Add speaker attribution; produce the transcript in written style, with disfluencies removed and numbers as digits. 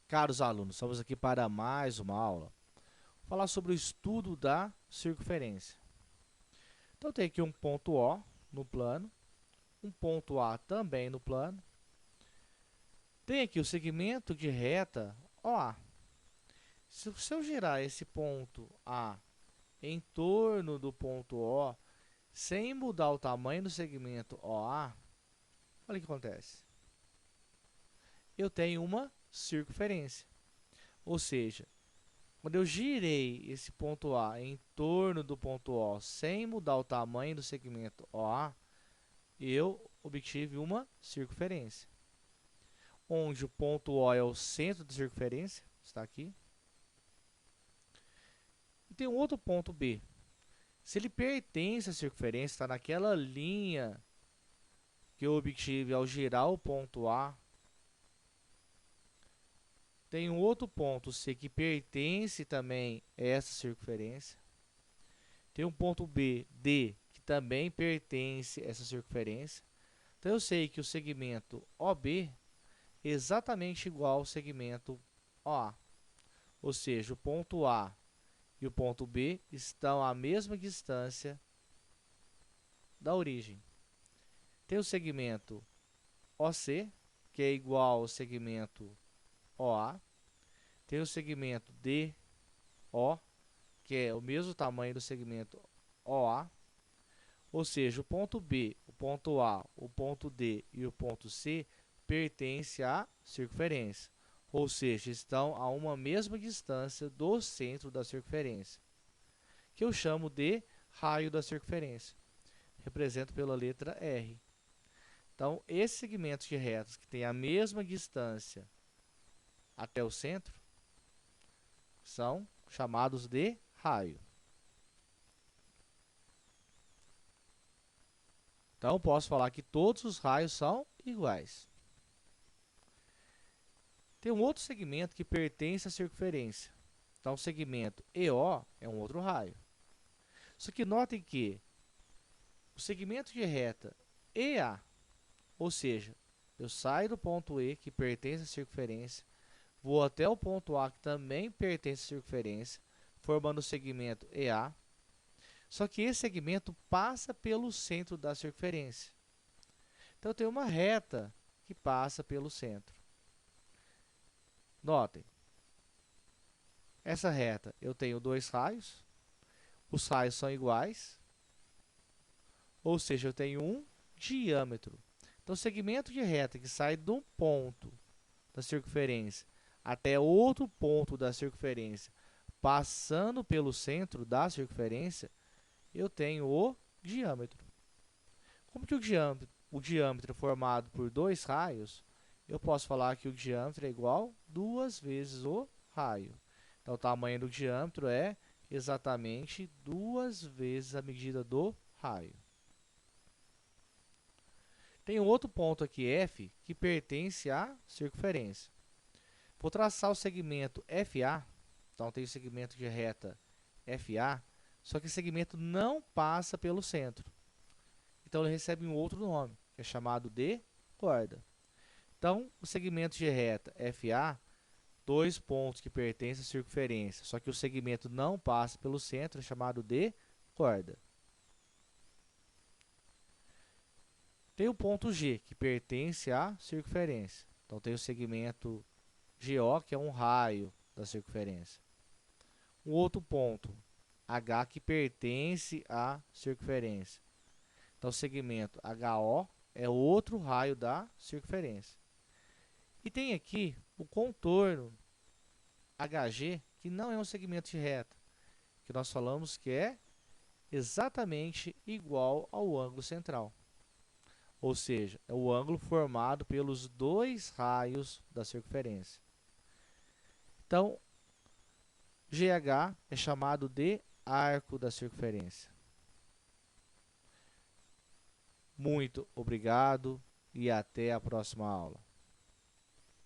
Speaker 1: Caros alunos, estamos aqui para mais uma aula. Vou falar sobre o estudo da circunferência. Então, tem aqui um ponto O no plano, um ponto A também no plano. Tem aqui o segmento de reta OA. Se eu girar esse ponto A em torno do ponto O, sem mudar o tamanho do segmento OA, olha o que acontece. Eu tenho uma circunferência. Ou seja, quando eu girei esse ponto A em torno do ponto O sem mudar o tamanho do segmento OA, eu obtive uma circunferência. Onde o ponto O é o centro da circunferência, está aqui. E tem um outro ponto B. Se ele pertence à circunferência, está naquela linha que eu obtive ao girar o ponto A. Tem um outro ponto C que pertence também a essa circunferência. Tem um ponto B, D, que também pertence a essa circunferência. Então, eu sei que o segmento OB é exatamente igual ao segmento OA. Ou seja, o ponto A e o ponto B estão à mesma distância da origem. Tem o segmento OC, que é igual ao segmento OA. Tem o segmento DO, que é o mesmo tamanho do segmento OA. Ou seja, o ponto B, o ponto A, o ponto D e o ponto C pertencem à circunferência. Ou seja, estão a uma mesma distância do centro da circunferência, que eu chamo de raio da circunferência. Represento pela letra R. Então, esses segmentos de retas que têm a mesma distância até o centro são chamados de raio. Então, posso falar que todos os raios são iguais. Tem um outro segmento que pertence à circunferência. Então, o segmento EO é um outro raio. Só que notem que o segmento de reta EA, ou seja, eu saio do ponto E, que pertence à circunferência, vou até o ponto A, que também pertence à circunferência, formando o segmento EA. Só que esse segmento passa pelo centro da circunferência. Então, eu tenho uma reta que passa pelo centro. Notem, essa reta eu tenho dois raios, os raios são iguais, ou seja, eu tenho um diâmetro. Então, o segmento de reta que sai de um ponto da circunferência até outro ponto da circunferência, passando pelo centro da circunferência, eu tenho o diâmetro. Como que o diâmetro é formado por dois raios, eu posso falar que o diâmetro é igual a 2 vezes o raio. Então, o tamanho do diâmetro é exatamente 2 vezes a medida do raio. Tem um outro ponto aqui, F, que pertence à circunferência. Vou traçar o segmento FA. Então, tem o segmento de reta FA, só que esse segmento não passa pelo centro. Então, ele recebe um outro nome, que é chamado de corda. Então, o segmento de reta FA, dois pontos que pertencem à circunferência, só que o segmento não passa pelo centro, é chamado de corda. Tem o ponto G, que pertence à circunferência. Então, tem o segmento GO, que é um raio da circunferência. Um outro ponto, H, que pertence à circunferência. Então, o segmento HO é outro raio da circunferência. E tem aqui o contorno HG, que não é um segmento de reta, que nós falamos que é exatamente igual ao ângulo central. Ou seja, é o ângulo formado pelos dois raios da circunferência. Então, GH é chamado de arco da circunferência. Muito obrigado e até a próxima aula.